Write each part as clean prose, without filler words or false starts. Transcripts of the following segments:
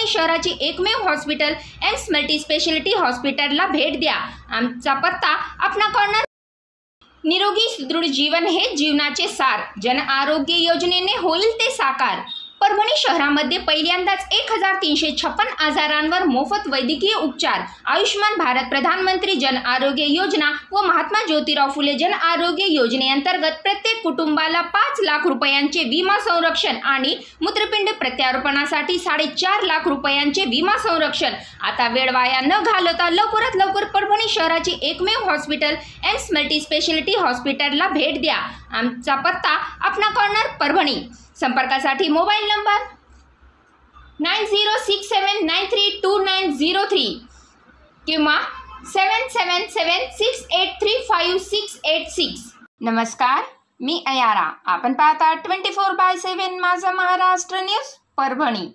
परभणी शहराची एकमेव hospital AIIMS multispeciality हॉस्पिटलला भेट द्या। आमचा पत्ता आपणा कॉर्नर। निरोगी सुदृढ जीवन हे जीवनाचे सार। जन आरोग्य योजनेने होईल ते साकार। परभणी शहरामध्ये पहिल्यांदाच 1356 आजारांवर मोफत वैद्यकीय उपचार। आयुष्मान भारत प्रधानमंत्री जन आरोग्य योजना व महात्मा ज्योतिराव फुले जन आरोग्य योजनेअंतर्गत प्रत्येक कुटुंबाला 5 लाख रुपयांचे विमा संरक्षण आणि मूत्रपिंड प्रत्यारोपणासाठी 4.5 लाख रुपयांचे विमा संरक्षण। आता वेळ वाया न घालवता लवकरात लवकर परभणी शहराची एकमेव हॉस्पिटल एम्स मल्टीस्पेशालिटी हॉस्पिटलला भेट द्या। आमचा पत्ता आपणा कॉर्नर परभणी। संपर्कासाठी मोबाईल नंबर 9067932903 किंवा 7776835686। नमस्कार, मी अयारा। आपण पाहता 24/7 माझा महाराष्ट्र न्यूज परभणी।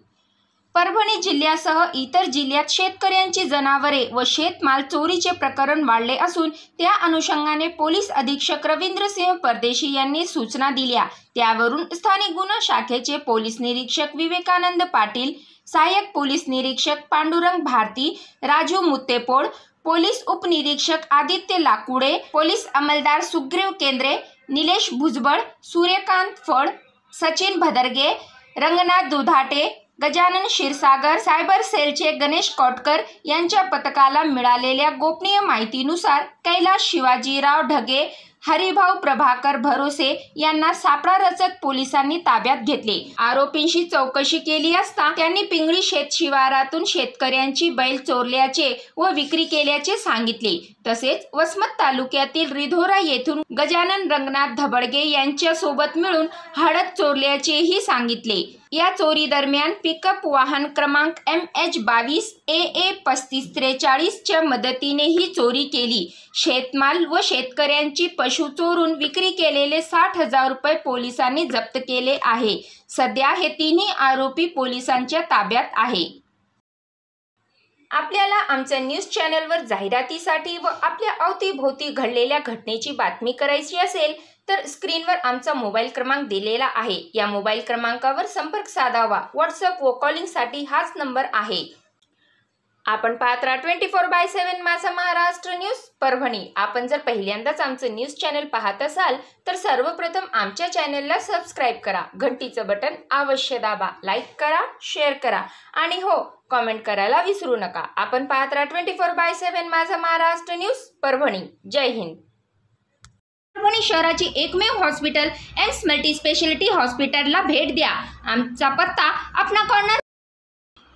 परभणी जिल्ह्यासह इतर जिल्ह्यात शेतकऱ्यांची जनावरे व शेतमाल चोरीचे प्रकरण वाढले असून त्या अनुषंगाने पोलीस अधीक्षक रवींद्रसिंह परदेशी यांनी सूचना दिल्या। त्यावरून स्थानिक गुन्हा शाखेचे पोलीस निरीक्षक विवेकानंद पाटील, सहाय्यक पोलीस निरीक्षक पांडुरंग भारती, राजू मुत्तेपोड, पोलीस उपनिरीक्षक आदित्य लाकुडे, पोलीस अंमलदार सुग्रीव केंद्रे, निलेश भुजबळ, सूर्यकांत फड, सचिन भदरगे, रंगनाथ दुधाटे, गजानन क्षीरसागर, सायबर सेलचे गणेश कोटकर यांच्या पथकाला मिळालेल्या गोपनीय माहितीनुसार कैलास शिवाजीराव ढगे, हरिभाऊ प्रभाकर भरोसे यांना सापळा रचत पोलिसांनी ताब्यात घेतले। आरोपींशी चौकशी केली असता त्यांनी पिंगळी शेत शिवारातून शेतकऱ्यांची बैल चोरल्याचे व विक्री केल्याचे सांगितले। तसेच वसमत तालुक्यातील रिधोरा येथून गजानन रंगनाथ धबडगे यांच्या सोबत मिळून हळद चोरल्याचेही सांगितले। या चोरी दरम्यान पिकअप वाहन क्रमांक MH22 AA 3543 च्या मदतीने ही चोरी केली। शेतमाल व शेतकऱ्यांची पशु चोरून विक्री केलेले 60,000 रुपये पोलिसांनी जप्त केले आहे। सध्या हे तिन्ही आरोपी पोलिसांच्या ताब्यात आहे। आपल्याला आमच्या न्यूज चॅनलवर जाहिरातीसाठी व आपल्या अवतीभोवती घडलेल्या घटनेची बातमी करायची असेल तर स्क्रीनवर आमचा मोबाईल क्रमांक दिलेला आहे। या मोबाईल क्रमांकावर संपर्क साधावा। व्हॉट्सअप व कॉलिंगसाठी हाच नंबर आहे। आपण पाहत राहा 24/7 माझा महाराष्ट्र न्यूज परभणी। आपण जर पहिल्यांदाच आमचं न्यूज चॅनल पाहत असाल तर सर्वप्रथम आमच्या चॅनलला सबस्क्राईब करा, घंटीचं बटन अवश्य दाबा, लाईक करा, शेअर करा आणि हो, कमेंट करायला विसरू नका। आपण पाहत राहा 24/7 माझा महाराष्ट्र न्यूज परभणी। जय हिंद। परभणी शहराची एकमेव हॉस्पिटल एम्स मल्टीस्पेशालिटी हॉस्पिटलला भेट द्या। आमचा पत्ता आपणा कॉर्नर।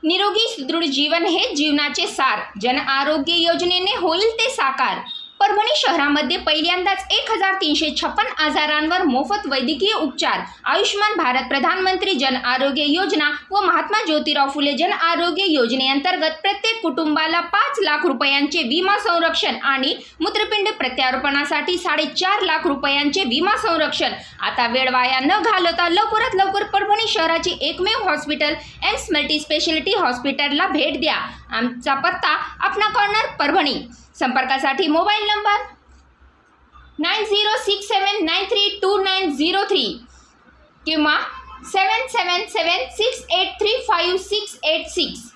निरोगी सुदृढ जीवन हे जीवनाचे सार। जन आरोग्य योजनेने होईल ते साकार। परभणी शहरामध्ये पहिल्यांदाच 1356 आजारांवर मोफत वैद्यकीय उपचार। आयुष्मान भारत प्रधानमंत्री जन आरोग्य योजना व महात्मा ज्योतिराव फुले जन आरोग्य योजनेअंतर्गत प्रत्येक कुटुंबाला 5 लाख रुपयांचे विमा संरक्षण आणि मूत्रपिंड प्रत्यारोपणासाठी 4.5 लाख रुपयांचे विमा संरक्षण। आता वेळ वाया न घालवता लवकरात लवकर परभणी शहराची एकमेव हॉस्पिटल एम्स मल्टीस्पेशालिटी हॉस्पिटलला भेट द्या। आमचा पत्ता आपणा कॉर्नर परभणी। संपर्कासाठी मोबाईल नंबर 9067932903 किंवा 7776835686।